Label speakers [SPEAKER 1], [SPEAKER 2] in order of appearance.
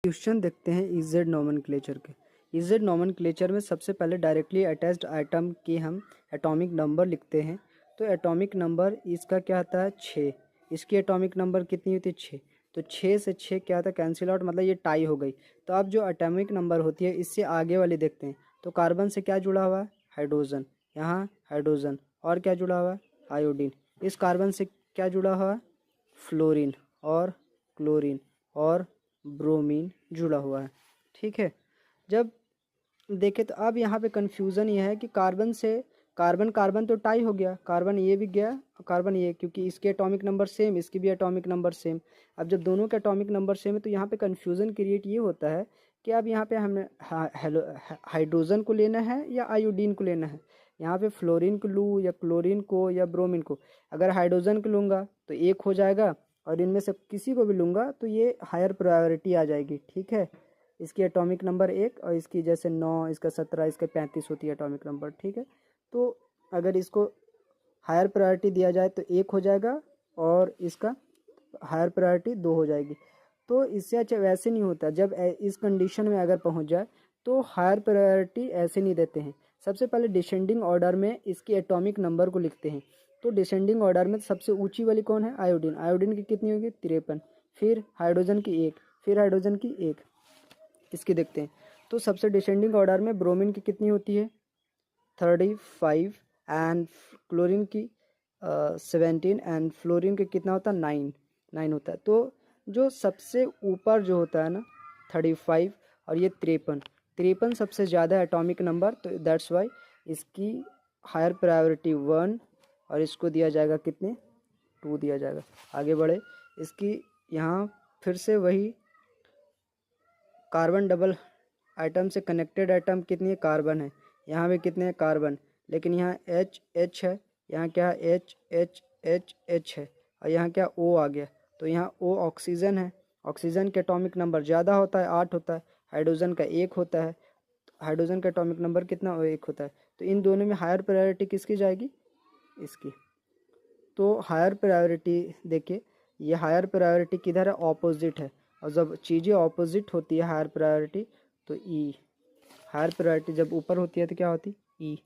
[SPEAKER 1] Question देखते हैं EZ nomenclature के। इजेड नोमेनक्लेचर में सबसे पहले डायरेक्टली अटैच्ड आइटम की हम एटॉमिक नंबर लिखते हैं। तो एटॉमिक नंबर इसका क्या आता है 6। इसकी एटॉमिक नंबर कितनी होती है 6। तो 6 से 6 क्या होता है कैंसिल आउट, मतलब ये टाई हो गई। तो अब जो एटॉमिक नंबर होती है इससे आगे वाली देखते हैं। तो कार्बन से क्या जुड़ा हुआ है हाइड्रोजन, यहाँ हाइड्रोजन, और क्या जुड़ा हुआ है आयोडीन। इस कार्बन से क्या जुड़ा हुआ है फ्लोरीन और क्लोरीन और ब्रोमीन जुड़ा हुआ है। ठीक है, जब देखें तो अब यहाँ पे कन्फ्यूज़न ये है कि कार्बन से कार्बन कार्बन तो टाई हो गया, कार्बन ये भी गया और कार्बन ये, क्योंकि इसके एटॉमिक नंबर सेम, इसकी भी एटॉमिक नंबर सेम। अब जब दोनों के एटॉमिक नंबर सेम है तो यहाँ पे कन्फ्यूज़न क्रिएट ये होता है कि अब यहाँ पे हमें हाइड्रोजन को लेना है या आयोडीन को लेना है। यहाँ पे फ्लोरीन को लूँ या क्लोरीन को या ब्रोमीन को। अगर हाइड्रोजन को लूँगा तो एक हो जाएगा, और इनमें से किसी को भी लूँगा तो ये हायर प्रायोरिटी आ जाएगी। ठीक है, इसकी एटॉमिक नंबर 1 और इसकी जैसे 9, इसका 17, इसका 35 होती है एटॉमिक नंबर। ठीक है, तो अगर इसको हायर प्रायोरिटी दिया जाए तो 1 हो जाएगा और इसका हायर प्रायोरिटी 2 हो जाएगी। तो इससे अच्छा वैसे नहीं होता, जब इस कंडीशन में अगर पहुंच जाए तो हायर प्रायोरिटी ऐसे नहीं देते हैं। सबसे पहले डिसेंडिंग ऑर्डर में इसकी एटॉमिक नंबर को लिखते हैं। तो डिसेंडिंग ऑर्डर में सबसे ऊंची वाली कौन है आयोडीन। आयोडीन की कितनी होगी 53, फिर हाइड्रोजन की 1, फिर हाइड्रोजन की 1। इसकी देखते हैं तो सबसे डिसेंडिंग ऑर्डर में ब्रोमीन की कितनी होती है 35 एंड क्लोरीन की 17 एंड फ्लोरीन के कितना होता है 9 होता है। तो जो सबसे ऊपर जो होता है ना 35 और ये 53 सबसे ज़्यादा एटॉमिक नंबर, तो दैट्स वाई इसकी हायर प्रायोरिटी 1 और इसको दिया जाएगा कितने 2 दिया जाएगा। आगे बढ़े, इसकी यहाँ फिर से वही कार्बन डबल आइटम से कनेक्टेड आइटम कितनी है कार्बन है, यहाँ पे कितने हैं कार्बन, लेकिन यहाँ H है, यहाँ क्या है H है, और यहाँ क्या O आ गया। तो यहाँ O ऑक्सीजन है, ऑक्सीजन के एटॉमिक नंबर ज़्यादा होता है 8 होता है, हाइड्रोजन का 1 होता है। हाइड्रोजन का एटॉमिक नंबर कितना 1 होता है। तो इन दोनों में हायर प्रायोरिटी किसकी जाएगी इसकी। तो हायर प्रायोरिटी देखिए, ये हायर प्रायोरिटी किधर है ऑपोजिट है, और जब चीज़ें ऑपोजिट होती है हायर प्रायोरिटी तो ई, हायर प्रायोरिटी जब ऊपर होती है तो क्या होती ई।